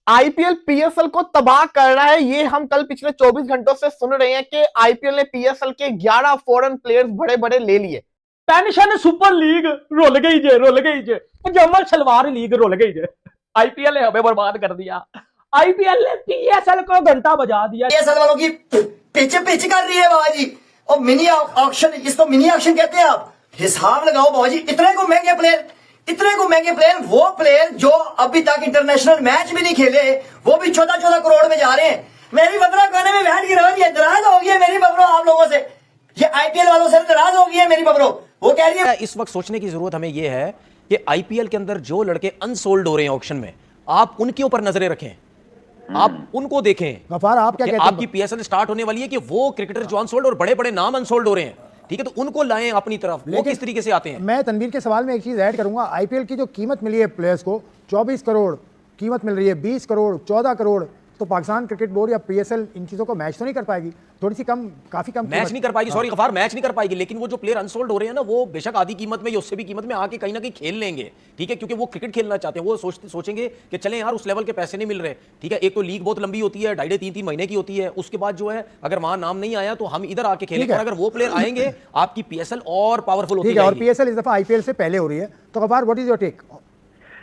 IPL PSL को तबाह कर रहा है। ये हम कल पिछले 24 घंटों से सुन रहे हैं कि आईपीएल ने पीएसएल के 11 फॉरेन प्लेयर्स बड़े बड़े ले लिए। पेंशन सुपर लीग रुल गई जे, रुल गई जे। जमल सलवार लीग रुल गई जे। आईपीएल ने हमें बर्बाद कर दिया। आईपीएल ने पीएसएल को घंटा बजा दिया। पीएसएल वालों की पिच पिच कर रही है बाबा जी। और मिनी ऑक्शन, इसको मिनी ऑक्शन कहते हैं। आप हिसाब लगाओ बाबा जी, इतने को महंगे प्लेयर, वो प्लेयर जो अभी तक इंटरनेशनल मैच भी नहीं खेले, वो भी 14-14 करोड़ में जा रहे हैं। मेरी बबरा कोने में बैठ के नाराज हो गई है मेरी बबरो आप लोगों से, ये आईपीएल वालों से नाराज हो गई है मेरी बबरो। वो कह रही है इस वक्त सोचने की जरूरत हमें यह है कि आईपीएल के अंदर जो लड़के अनसोल्ड हो रहे हैं ऑक्शन में, आप उनके ऊपर नजरें रखें, आप उनको देखें। गफार, आप क्या कहते हैं? आपकी पीएसएल स्टार्ट होने वाली है कि वो क्रिकेटर जो अनसोल्ड और बड़े बड़े नाम अनसोल्ड हो रहे हैं, ठीक है, तो उनको लाएं अपनी तरफ। वो किस तरीके से आते हैं? मैं तनवीर के सवाल में एक चीज ऐड करूंगा। आईपीएल की जो कीमत मिली है प्लेयर्स को, 24 करोड़ कीमत मिल रही है, 20 करोड़, 14 करोड़, तो पाकिस्तान क्रिकेट बोर्ड या पीएसएल इन चीजों को मैच तो नहीं कर पाएगी? थोड़ी सी कम, काफी कम मैच नहीं कर पाएगी। सॉरी गफार, मैच नहीं कर पाएगी, लेकिन वो जो प्लेयर अनसोल्ड हो रहे हैं ना, वो बेशक आधी कीमत में या उससे भी कीमत में आके कहीं ना कहीं खेल लेंगे, ठीक है, क्योंकि वो क्रिकेट खेलना चाहते हैं। वो सोचेंगे कि चलें यार, उस लेवल के पैसे नहीं मिल रहे, ठीक है, एक तो लीग बहुत लंबी होती है, 2.5-3 महीने की होती है, उसके बाद जो है अगर वहां नाम नहीं आया तो हम इधर आके खेलेंगे, और अगर वो प्लेयर आएंगे आपकी पीएसएल और पावरफुल होती है। और पीएसएल इस दफा आईपीएल से पहले हो रही है। तो Ghaffar, what is your take?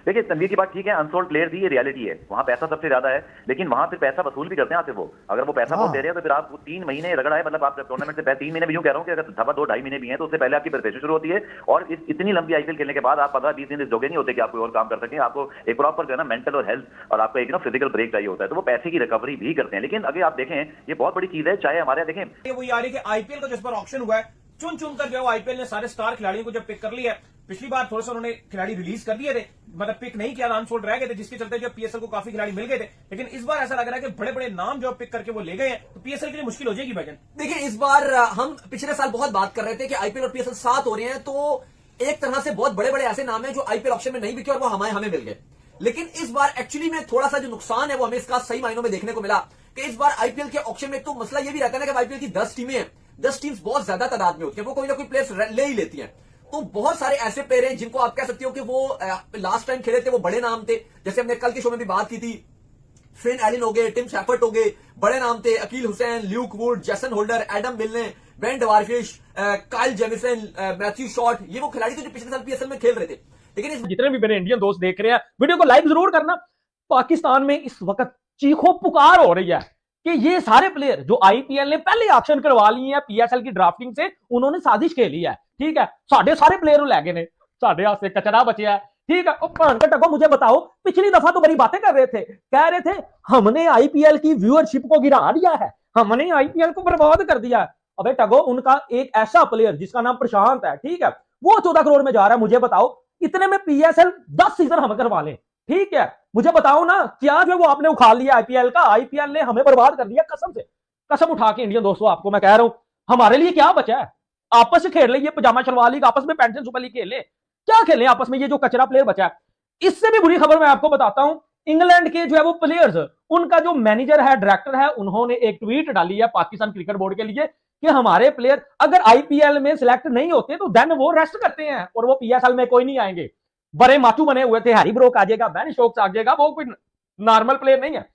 देखिए तनवीर की बात ठीक है, अनसोल्ड प्लेयर दी ये रियलिटी है, वहां पैसा सबसे ज्यादा है, लेकिन वहां फिर पैसा वसूल भी करते हैं आपसे। वो अगर वो पैसा बहुत दे रहे हैं तो फिर आप 3 महीने रगड़ा है, मतलब आप टूर्नामेंट से पहले 3 महीने भी यूं कह रहा हूं कि अगर धबा 2-2.5 महीने भी हैं तो उससे पहले आपकी प्रिपरेशन शुरू होती है। और इतनी लंबी आईपीएल खेलने के बाद आप 15-20 दिन इस जोगे नहीं होते कि आप कोई और काम कर सकें। आपको एक प्रॉपर जो है ना मेंटल और हेल्थ और आपको एक फिजिकल ब्रेक चाहिए होता है, तो वो पैसे की रिकवरी भी करते हैं। लेकिन अगर आप देखें, ये बहुत बड़ी चीज है, चाहे हमारे यहाँ देखें, वो यार कि आईपीएल का जिस पर ऑक्शन हुआ है, चुन चुन कर जो आईपीएल ने सारे स्टार खिलाड़ियों को जब पिक कर लिया है। पिछली बार थोड़ा सा उन्होंने खिलाड़ी रिलीज कर दिए थे, मतलब पिक नहीं किया, अनसोल्ड रह गए थे, जिसके चलते जो पीएसएल को काफी खिलाड़ी मिल गए थे। लेकिन इस बार ऐसा लग रहा है कि बड़े बड़े नाम जो पिक करके वो ले गए हैं, तो पीएसएल के लिए मुश्किल हो जाएगी भजन। देखिए, इस बार हम पिछले साल बहुत बात कर रहे थे कि आईपीएल और पीएसएल साथ हो रहे हैं, तो एक तरह से बहुत बड़े बड़े ऐसे नाम हैं जो आईपीएल ऑप्शन में नहीं बिके और वो हमें मिल गए। लेकिन इस बार एक्चुअली में थोड़ा सा जो नुकसान है वो हमें इसका सही मायनों में देखने को मिला कि इस बार आईपीएल के ऑप्शन में तो मसला ये भी रहता है ना कि आईपीएल की 10 टीमें हैं, 10 टीम्स बहुत ज्यादा तादाद में होती है, वो कोई ना कोई प्लेयर्स ले ही लेती हैं। तो बहुत सारे ऐसे प्लेयर हैं जिनको आप कह सकते हो कि वो लास्ट टाइम खेले थे, वो बड़े नाम थे, जैसे हमने कल के शो में भी बात की थी। फिन एलिन हो गए, टिम शेफर्ट हो गए, बड़े नाम थे, Akeal Hosein, Luke Wood, Jason Holder, Adam Milne, Ben Dwarshuis, Kyle Jamieson, Matthew Short, ये वो खिलाड़ी थे जो पिछले साल पीएसएल में खेल रहे थे। लेकिन जितने भी मेरे इंडियन दोस्त देख रहे हैं, वीडियो को लाइक जरूर करना। पाकिस्तान में इस वक्त चीखो पुकार हो रही है कि ये सारे प्लेयर जो आईपीएल ने पहले ऑप्शन करवा लिए हैं पीएसएल की ड्राफ्टिंग से, उन्होंने साजिश खेली है, ठीक है, सारे प्लेयर लै गए ने, साढ़े हाथ से कचरा बचा है, ठीक है। टको मुझे बताओ, पिछली दफा तो बड़ी बातें कर रहे थे, कह रहे थे हमने आईपीएल की व्यूअरशिप को गिरा दिया है, हमने आईपीएल को बर्बाद कर दिया है। अबे टगो, उनका एक ऐसा प्लेयर जिसका नाम प्रशांत है, ठीक है, वो 14 करोड़ में जा रहा है। मुझे बताओ, इतने में पीएसएल 10 सीजन हम करवा लें, ठीक है, मुझे बताओ ना, क्या जो वो आपने उखाड़ लिया आईपीएल का? आईपीएल ने हमें बर्बाद कर दिया, कसम से, कसम उठा के इंडियन दोस्तों आपको मैं कह रहा हूं, हमारे लिए क्या बचा है? आपस में खेल ले, ये पजामा शलवार लीग आपस में, पेंशन सुपर लीग खेल ले, क्या खेलें आपस में? ये जो कचरा प्लेयर बचा है। इससे भी बुरी खबर मैं आपको बताता हूं, इंग्लैंड के जो है वो प्लेयर्स, उनका जो मैनेजर है, डायरेक्टर है, उन्होंने एक ट्वीट डाली है पाकिस्तान क्रिकेट बोर्ड के लिए कि हमारे प्लेयर अगर आईपीएल में सिलेक्ट नहीं होते तो देन वो रेस्ट करते हैं और वो पीएसएल में कोई नहीं आएंगे। बड़े माचू बने हुए थे, हैरी ब्रोक आ जाएगा, बेन स्टोक्स आ जाएगा, वो कोई नॉर्मल प्लेयर नहीं है।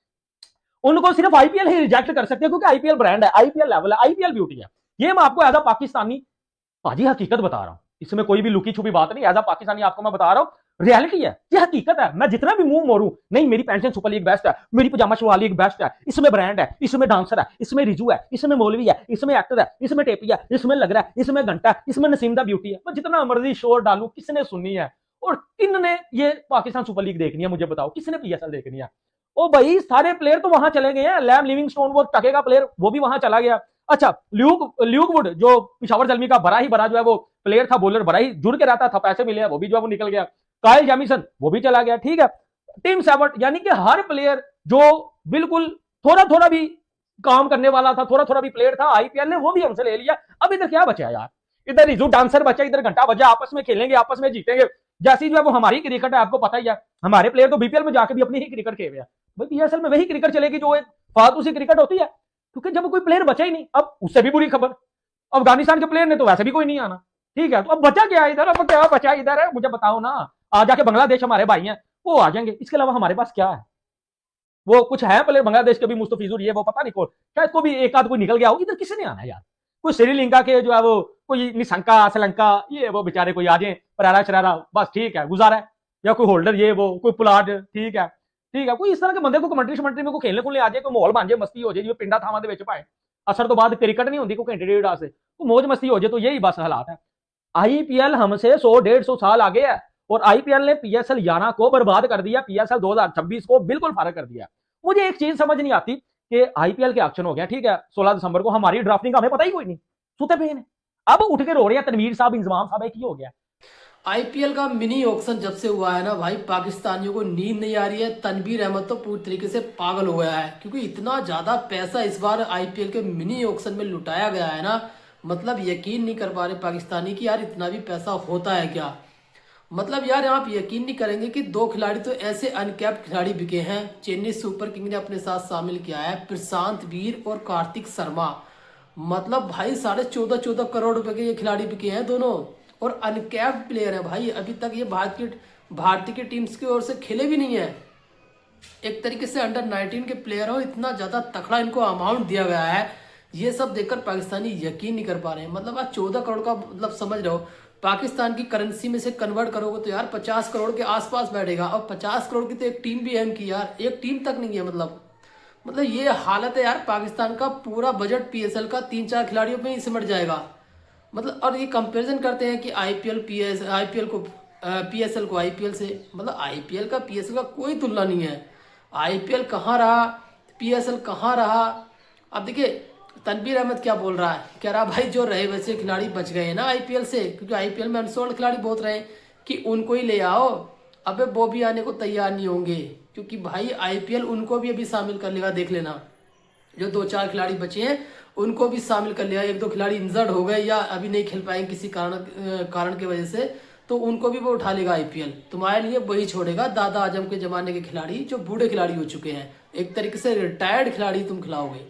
उनको सिर्फ आईपीएल ही रिजेक्ट कर सकते हैं क्योंकि आईपीएल ब्रांड है, आईपीएल लेवल है, आईपीएल ब्यूटी है। ये मैं आपको एज अ पाकिस्तानी भाजी हकीकत बता रहा हूं, इसमें कोई भी लुकी छुपी बात नहीं, एज अ पाकिस्तानी आपको मैं बता रहा हूं, रियलिटी है, ये हकीकत है। मैं जितना भी मुंह मोड़ू, नहीं मेरी पेंशन सुपर लीग बेस्ट है, मेरी पजामा शलवार लीग बेस्ट है, इसमें ब्रांड है, इसमें डांसर है, इसमें रिजू है, इसमें मौलवी है, इसमें एक्टर है, इसमें टेपी है, इसमें लग रहा है, इसमें घंटा है, इसमें नसीमदा ब्यूटी है, मैं जितना मर्जी शोर डालू, किसने सुननी है? और किन्ने ये पाकिस्तान सुपर लीग देखनी है? मुझे बताओ, किसने पीएसएल देखनी है? ओ भाई, सारे प्लेयर तो वहां चले गए हैं। लैम लिविंगस्टोन, वो टके का प्लेयर, वो भी वहां चला गया। अच्छा, ल्यूक वुड जो पिशावर जलमी का बड़ा ही बड़ा जो है वो प्लेयर था, बॉलर, बड़ा ही जुड़ के रहता था, पैसे मिले, वो भी जो है वो निकल गया। काइल जेमिसन, वो भी चला गया, ठीक है। टिम शेफर्ट, यानी कि हर प्लेयर जो बिल्कुल थोड़ा थोड़ा भी काम करने वाला था, थोड़ा थोड़ा भी प्लेयर था, आईपीएल ने वो भी हमसे ले लिया। अब इधर क्या बचा यार? इधर रिजू डांसर बचा, इधर घंटा बचा, आपस में खेलेंगे, आपस में जीतेंगे। जैसी जो है वो हमारी क्रिकेट है, आपको पता ही है, हमारे प्लेयर तो बीपीएल में जाके भी अपनी ही क्रिकेट खेल रहे हैं। भाई पीएसएल में वही क्रिकेट चलेगी जो एक फालतू सी क्रिकेट होती है, क्योंकि जब कोई प्लेयर बचा ही नहीं। अब उससे भी बुरी खबर, अफगानिस्तान के प्लेयर ने तो वैसे भी कोई नहीं आना, ठीक है, तो अब बचा क्या इधर? अब क्या बचा इधर है? मुझे बताओ ना। आ जाके बांग्लादेश हमारे भाई हैं, वो आ जाएंगे, इसके अलावा हमारे पास क्या है? वो कुछ है प्लेयर बांग्लादेश के भी, मुस्तफिजुर, ये वो पता नहीं कौन, शायद को भी एक आध कोई निकल गया हो। इधर किसी ने आना यार, कोई श्रीलंका के जो है वो कोई निशंका श्रीलंका, ये वो बेचारे कोई आ जाए परारा शरारा, बस ठीक है, गुजारा है। या कोई होल्डर, ये वो कोई पुलाट, ठीक है कोई इस तरह के बंदे को कमेंट्री शमेंट्री में को खेलने को ले आ जाए, कोई माहौल बन जाए, मस्ती हो जाए, जिवें पिंडा थावां दे विच भाए असर तो बाद क्रिकेट नहीं होंदी कोई घंटे डेढ़ से, कोई मौज मस्ती हो जाए, तो यही बस हालात है। आईपीएल हमसे 100-150 साल आगे है और आईपीएल ने पीएसएल 11 को बर्बाद कर दिया, पीएसएल 2026 को बिल्कुल फारग कर दिया। मुझे एक चीज समझ नहीं आती कि आईपीएल के ऑक्शन हो गया, ठीक है 16 दिसंबर को, हमारी ड्राफ्टिंग का हमें पता ही कोई नहीं, सुते पे अब उठ के रो रहे हैं तनवीर साहब, इंजमाम साहब, की हो गया। आईपीएल का मिनी ऑक्शन जब से हुआ है ना भाई, पाकिस्तानियों को नींद नहीं आ रही है। तनवीर अहमद तो पूरी तरीके से पागल हो गया है, क्योंकि इतना ज्यादा पैसा इस बार आईपीएल के मिनी ऑक्शन में लुटाया गया है ना, मतलब यकीन नहीं कर पा रहे पाकिस्तानी कि यार इतना भी पैसा होता है क्या। मतलब यार आप यकीन नहीं करेंगे कि 2 खिलाड़ी तो ऐसे अनकैप्ड खिलाड़ी बिके हैं, चेन्नई सुपर किंग ने अपने साथ शामिल किया है, प्रशांत वीर और कार्तिक शर्मा। मतलब भाई 14.5 करोड़ रुपए के ये खिलाड़ी बिके हैं दोनों, और अनकैप्ड प्लेयर है भाई। अभी तक ये भारतीय की टीम्स की ओर से खेले भी नहीं है। एक तरीके से अंडर 19 के प्लेयर हो, इतना ज्यादा तकड़ा इनको अमाउंट दिया गया है, ये सब देखकर पाकिस्तानी यकीन नहीं कर पा रहे हैं। मतलब आज 14 करोड़ का मतलब समझ रहे हो, पाकिस्तान की करेंसी में से कन्वर्ट करोगे तो यार 50 करोड़ के आसपास बैठेगा। और 50 करोड़ की तो एक टीम भी अहम की यार, एक टीम तक नहीं है। मतलब ये हालत है यार, पाकिस्तान का पूरा बजट पीएसएल का 3-4 खिलाड़ियों में ही सिमट जाएगा। मतलब और ये कंपैरिजन करते हैं कि आईपीएल को आईपीएल से, मतलब आईपीएल का पीएसएल का कोई तुलना नहीं है। आईपीएल कहाँ रहा, पीएसएल कहाँ रहा। अब देखिए तनवीर अहमद क्या बोल रहा है, कह रहा भाई जो रहे वैसे खिलाड़ी बच गए ना आईपीएल से, क्योंकि आईपीएल में अनसोल्ड खिलाड़ी बहुत रहे, कि उनको ही ले आओ। अबे वो भी आने को तैयार नहीं होंगे, क्योंकि भाई आईपीएल उनको भी अभी शामिल कर लेगा, देख लेना। जो 2-4 खिलाड़ी बचे हैं उनको भी शामिल कर लिया। 1-2 खिलाड़ी इंजर्ड हो गए या अभी नहीं खेल पाएंगे किसी कारण की वजह से, तो उनको भी वो उठा लेगा आईपीएल। तुम्हारे लिए वही छोड़ेगा दादा आजम के जमाने के खिलाड़ी, जो बूढ़े खिलाड़ी हो चुके हैं, एक तरीके से रिटायर्ड खिलाड़ी तुम खिलाओगे।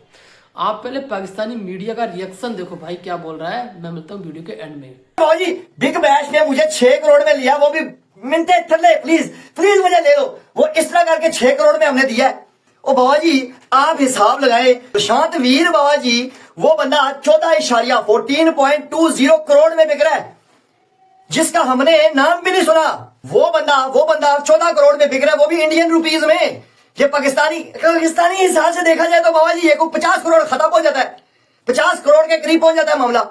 आप पहले पाकिस्तानी मीडिया का रिएक्शन देखो भाई क्या बोल रहा है। मैं मिलता हूँ वीडियो के एंड में। जी बिग बैश ने मुझे 6 करोड़ में लिया, वो भी मिनटे थले, प्लीज मुझे ले लो। वो इस तरह करके 6 करोड़ में हमने दिया है। ओ बाबा जी आप हिसाब लगाए, प्रशांत वीर बाबा जी वो बंदा 14.20 करोड़ में बिक रहा है, जिसका हमने नाम भी नहीं सुना। वो बंदा 14 करोड़ में बिक रहा है, वो भी इंडियन रुपीज में। ये पाकिस्तानी हिसाब से देखा जाए तो बाबा जी ये को 50 करोड़ खत्म हो जाता है, 50 करोड़ के करीब पहुंच जाता है मामला।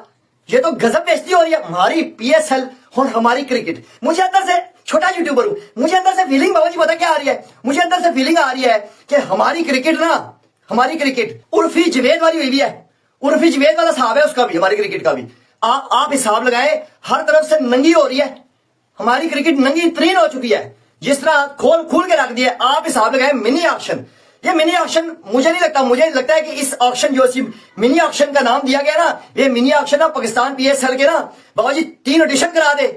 ये तो गजब बेइज्जती हो रही है हमारी पीएसएल और हमारी क्रिकेट। मुझे अंदर से, छोटा यूट्यूबर हूं, मुझे अंदर से फीलिंग बाबा जी पता क्या आ रही है, मुझे अंदर से फीलिंग आ रही है कि हमारी क्रिकेट उर्फी जवेद वाली हुई भी है। उर्फी जवेद वाला हिसाब है उसका भी, हमारी क्रिकेट का भी। आप हिसाब लगाए, हर तरफ से नंगी हो रही है हमारी क्रिकेट, नंगी तरीन हो चुकी है, जिस तरह खोल के रख दिया। आप हिसाब लगाए मिनी ऑक्शन, ये मिनी ऑक्शन मुझे लगता है कि इस ऑक्शन जो मिनी ऑक्शन का नाम दिया गया ना, ये मिनी ऑक्शन ना पाकिस्तान पीएसएल के ना बाबा जी 3 एडिशन करा दे,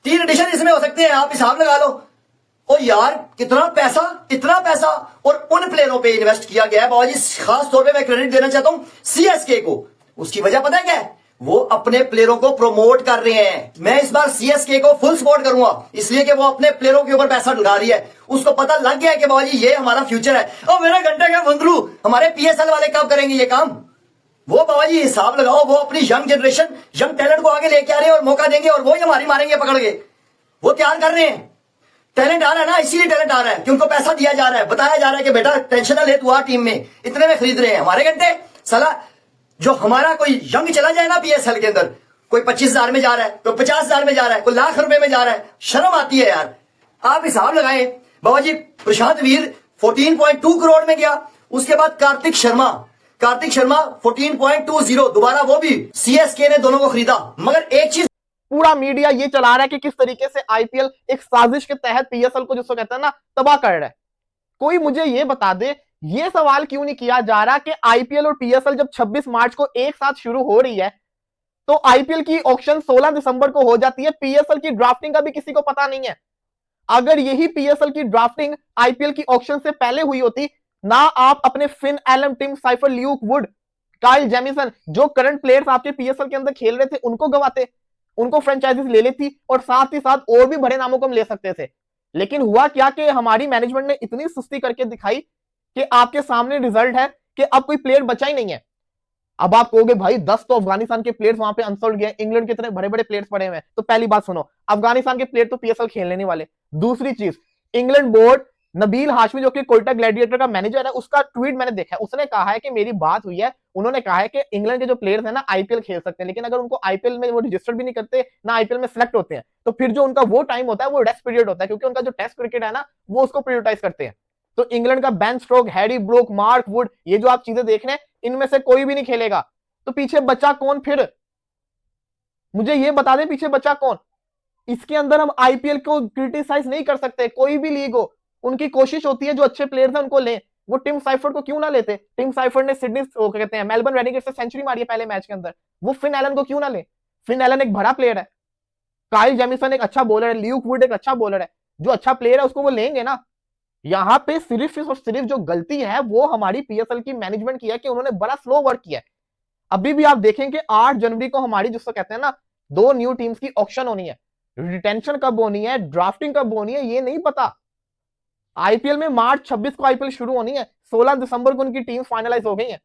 3 एडिशन इसमें हो सकते हैं। आप हिसाब लगा लो। ओ यार इतना पैसा और उन प्लेयरों पे इन्वेस्ट किया गया है बाबा जी। खास तौर पे मैं क्रेडिट देना चाहता हूं सीएसके को। उसकी वजह पता है क्या है, वो अपने प्लेयरों को प्रमोट कर रहे हैं। मैं इस बार सीएसके को फुल सपोर्ट करूंगा, इसलिए कि वो अपने प्लेयरों के ऊपर पैसा डुला रही है। उसको पता लग गया है कि बाबा जी ये हमारा फ्यूचर है। और मेरा घंटे का बंदरू, हमारे पीएसएल वाले कब करेंगे ये काम? वो बाबा जी हिसाब लगाओ, वो अपनी यंग जनरेशन, यंग टैलेंट को आगे लेके आ रहे हैं और मौका देंगे, और वो ही हमारी मारेंगे पकड़ के। वो तैयार कर रहे हैं, टैलेंट आ रहा है ना, इसीलिए टैलेंट आ रहा है कि उनको पैसा दिया जा रहा है, बताया जा रहा है कि बेटा टेंशन ना ले, तू आ टीम में, इतने में खरीद रहे हैं हमारे घंटे। साला जो हमारा कोई यंग चला जाए ना पीएसएल के अंदर, कोई 25,000 में जा रहा है, कोई 50,000 में जा रहा है, कोई लाख रुपए में जा रहा है, शर्म आती है यार। आप हिसाब लगाएं बाबा जी, प्रशांत वीर 14.2 करोड़ में गया। उसके बाद कार्तिक शर्मा 14.20, दोबारा वो भी सीएसके ने दोनों को खरीदा। मगर एक चीज पूरा मीडिया ये चला रहा है कि किस तरीके से आईपीएल एक साजिश के तहत पीएसएल को जिसको कहते हैं ना तबाह कर रहा है। कोई मुझे ये बता दे, ये सवाल क्यों नहीं किया जा रहा कि आईपीएल और पीएसएल जब 26 मार्च को एक साथ शुरू हो रही है, तो आईपीएल की ऑक्शन 16 दिसंबर को हो जाती है, पीएसएल की ड्राफ्टिंग का भी किसी को पता नहीं है। अगर यही पीएसएल की ड्राफ्टिंग आईपीएल की ऑक्शन से पहले हुई होती ना, आप अपने Finn Allen, Tim Seifert, Luke Wood, Kyle Jamieson, जो करंट प्लेयर्स आपके पीएसएल के अंदर खेल रहे थे, उनको गवाते, उनको फ्रेंचाइजीज ले लेती, और साथ ही साथ और भी बड़े नामों को हम ले सकते थे। लेकिन हुआ क्या कि हमारी मैनेजमेंट ने इतनी सुस्ती करके दिखाई कि आपके सामने रिजल्ट है कि अब कोई प्लेयर बचा ही नहीं है। अब आप कहोगे भाई 10 तो अफगानिस्तान के प्लेयर्स वहां पे अनसोल्ड गए, इंग्लैंड के तरह बड़े बड़े प्लेयर्स पड़े हुए हैं। तो पहली बात सुनो, अफगानिस्तान के प्लेयर तो पीएसएल खेलने नहीं वाले। दूसरी चीज, इंग्लैंड बोर्ड, नबील हाशमी जो कि कोयटा ग्लैडिएटर का मैनेजर है, उसका ट्वीट मैंने देखा है। उसने कहा है कि मेरी बात हुई है, उन्होंने कहा है कि इंग्लैंड के जो प्लेयर्स हैं ना आईपीएल खेल सकते हैं, लेकिन अगर उनको आईपीएल में वो रजिस्टर भी नहीं करते ना आईपीएल में सिलेक्ट होते हैं, तो फिर जो उनका वो टाइम होता है वो रेस्ट पीरियड होता है, क्योंकि उनका जो टेस्ट क्रिकेट है ना वो उसको प्रायोरिटाइज करते हैं। तो इंग्लैंड का Ben Stoke, Harry Brook, Mark Wood, ये जो आप चीजें देख रहे हैं, इनमें से कोई भी नहीं खेलेगा। तो पीछे बचा कौन फिर? मुझे ये बता दें पीछे बचा कौन? इसके अंदर हम आईपीएल को क्रिटिसाइज नहीं कर सकते, कोई भी लीग हो। उनकी कोशिश होती है जो अच्छे प्लेयर्स हैं उनको लें। वो टिम साइफर्ड को क्यों ना लेते? टिम साइफर्ड ने सिडनी कहते हैं मेलबर्न रेनेगेट्स से सेंचुरी मारी है पहले मैच के अंदर। वो फिन एलन को क्यों ना ले? फिन एलन एक बड़ा प्लेयर है, काइल जेमिसन एक अच्छा बॉलर है, ल्यूक वुड एक अच्छा बॉलर है। जो अच्छा प्लेयर है उसको वो लेंगे ना। यहां पे सिर्फ और सिर्फ जो गलती है वो हमारी पीएसएल की मैनेजमेंट की है कि उन्होंने बड़ा स्लो वर्क किया है। अभी भी आप देखेंगे 8 जनवरी को हमारी जिसको कहते हैं ना 2 न्यू टीम्स की ऑक्शन होनी है। रिटेंशन कब होनी है, ड्राफ्टिंग कब होनी है, ये नहीं पता। आईपीएल में मार्च 26 को आईपीएल शुरू होनी है, 16 दिसंबर को उनकी टीम फाइनलाइज हो गई है,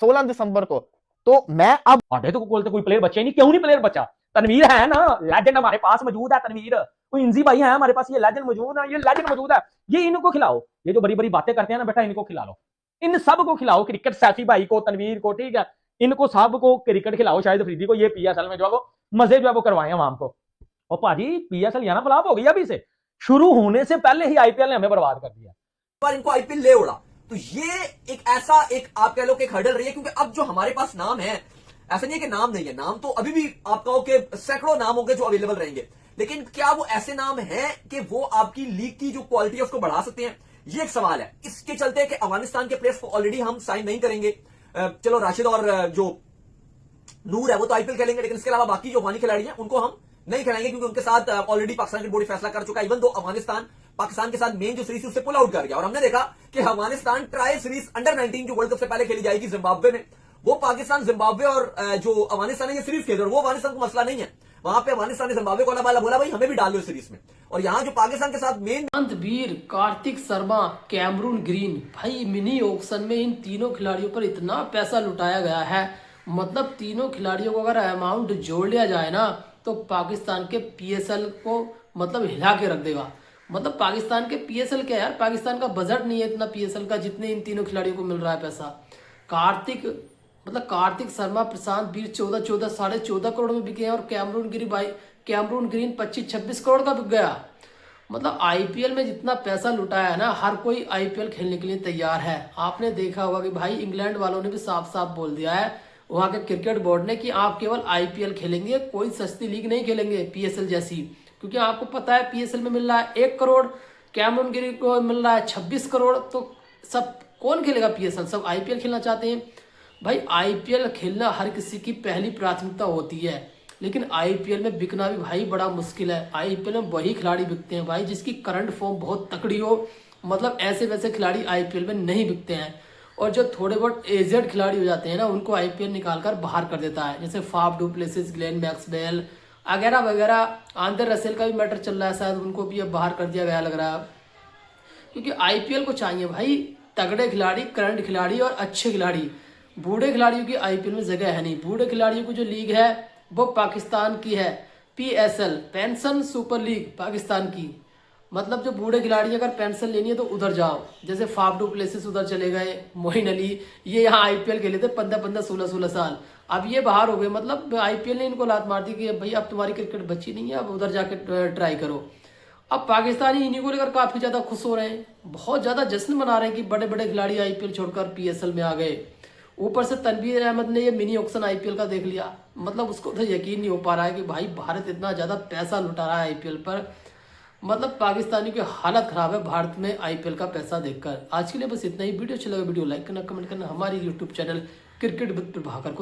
16 दिसंबर को। तो मैं अब आधे तो बोलते कोई प्लेयर बचा ही नहीं, क्यों नहीं प्लेयर बचा? तनवीर है ना, लेजेंड हमारे पास मौजूद है। तनवीर, कोई इंजी भाई है हमारे पास, ये लेजेंड मौजूद है, ये लेजेंड मौजूद है। ये इनको खिलाओ, ये जो बड़ी बड़ी बातें करते हैं ना बेटा, इनको खिला लो, इन सब को खिलाओ। क्रिकेट सैफी भाई को, तनवीर को, ठीक है, इनको सब को क्रिकेट खिलाओ। शायद अफरीदी को ये पीएसएल में जो है वो मजे जो है वो करवाए आवाम को। और भाजी पीएसएल यहाँ फ्लॉप हो गई अभी से, शुरू होने से पहले ही आईपीएल ने हमें बर्बाद कर दिया। पर इनको आईपीएल ले उड़ा, तो ये एक ऐसा एक आप कह लो कि एक हर्डल रही है, क्योंकि अब जो हमारे पास नाम है, ऐसा नहीं है कि नाम नहीं है, नाम तो अभी भी आप कहो कि सैकड़ों नाम होंगे जो अवेलेबल रहेंगे, लेकिन क्या वो ऐसे नाम हैं कि वो आपकी लीग की जो क्वालिटी है उसको बढ़ा सकते हैं? ये एक सवाल है। इसके चलते कि अफगानिस्तान के प्लेयर्स को ऑलरेडी हम साइन नहीं करेंगे। चलो राशिद और जो नूर है वो तो आईपीएल खेलेंगे, लेकिन इसके अलावा बाकी जो अफगानी खिलाड़ी हैं उनको हम नहीं खिलाएंगे, क्योंकि उनके साथ ऑलरेडी पाकिस्तान क्रिकेट बोर्ड फैसला कर चुका है। इवन दो अफगानिस्तान पाकिस्तान के साथ मेन जो सीरीज उससे पुल आउट कर गया, और हमने देखा कि अफगानिस्तान ट्रायल सीरीज अंडर 19 जो वर्ल्ड कप से पहले खेली जाएगी जिम्बाब्वे में, वो पाकिस्तान जिम्बाब्वे और जो अफगानिस्तान है ये सीरीज खेल रहे हैं। वो अफगानिस्तान को मसला नहीं है, वहां पे अफगानिस्तान ने जिम्बाब्वे को बोला भाई हमें भी डाल लो सीरीज में। और यहाँ जो पाकिस्तान के साथ मेन वीर, कार्तिक शर्मा, कैमरून ग्रीन, भाई मिनी ऑक्शन में इन तीनों खिलाड़ियों पर इतना पैसा लुटाया गया है। मतलब तीनों खिलाड़ियों को अगर अमाउंट जोड़ लिया जाए ना तो पाकिस्तान के पीएसएल को मतलब हिला के रख देगा। मतलब पाकिस्तान के पीएसएल क्या यार, पाकिस्तान का बजट नहीं है इतना पीएसएल का जितने इन तीनों खिलाड़ियों को मिल रहा है पैसा। कार्तिक शर्मा, प्रशांत वीर 14 साढ़े 14 करोड़ में बिके हैं, और कैमरून ग्रीन 25-26 करोड़ का बिक गया। मतलब आईपीएल में जितना पैसा लुटाया है ना, हर कोई आईपीएल खेलने के लिए तैयार है। आपने देखा होगा कि भाई इंग्लैंड वालों ने भी साफ साफ बोल दिया है, वहां के क्रिकेट बोर्ड ने, कि आप केवल आईपीएल खेलेंगे, कोई सस्ती लीग नहीं खेलेंगे पीएसएल जैसी। क्योंकि आपको पता है पीएसएल में मिल रहा है 1 करोड़, कैमरून ग्रीन को मिल रहा है 26 करोड़, तो सब कौन खेलेगा पीएसएल? सब आईपीएल खेलना चाहते हैं। भाई आईपीएल खेलना हर किसी की पहली प्राथमिकता होती है, लेकिन आईपीएल में बिकना भी भाई बड़ा मुश्किल है। आईपीएल में वही खिलाड़ी बिकते हैं भाई जिसकी करंट फॉर्म बहुत तकड़ी हो। मतलब ऐसे वैसे खिलाड़ी आईपीएल में नहीं बिकते हैं, और जो थोड़े बहुत एजेड खिलाड़ी हो जाते हैं ना उनको आईपीएल निकालकर बाहर कर देता है, जैसे Faf du Plessis, Glenn Maxwell वगैरह वगैरह। आंद्रे रसेल का भी मैटर चल रहा है, शायद उनको भी अब बाहर कर दिया गया लग रहा है। क्योंकि आईपीएल को चाहिए भाई तगड़े खिलाड़ी, करंट खिलाड़ी और अच्छे खिलाड़ी। बूढ़े खिलाड़ियों की आईपीएल में जगह है नहीं। बूढ़े खिलाड़ियों की जो लीग है वो पाकिस्तान की है, PSL, pension super league Pakistan की। मतलब जो बूढ़े खिलाड़ी अगर पेंशन लेनी है तो उधर जाओ, जैसे फाफ डू प्लेसिस उधर चले गए, मोइन अली, ये यहाँ आईपीएल खेले थे 15-15, 16-16 साल, अब ये बाहर हो गए। मतलब आईपीएल ने इनको लात मार दी कि भाई अब तुम्हारी क्रिकेट बची नहीं है, अब उधर जाके ट्राई करो। अब पाकिस्तानी इन्हीं को लेकर काफी ज्यादा खुश हो रहे हैं, बहुत ज्यादा जश्न मना रहे हैं कि बड़े बड़े खिलाड़ी आईपीएल छोड़कर पीएसएल में आ गए। ऊपर से तनवीर अहमद ने ये मिनी ऑक्शन आईपीएल का देख लिया, मतलब उसको तो यकीन नहीं हो पा रहा है कि भाई भारत इतना ज्यादा पैसा लुटा रहा है आईपीएल पर। मतलब पाकिस्तानी की हालत खराब है भारत में आईपीएल का पैसा देखकर। आज के लिए बस इतना ही। वीडियो अच्छा लगा वीडियो लाइक करना, कमेंट करना। हमारी YouTube channel cricket with Prabhakar को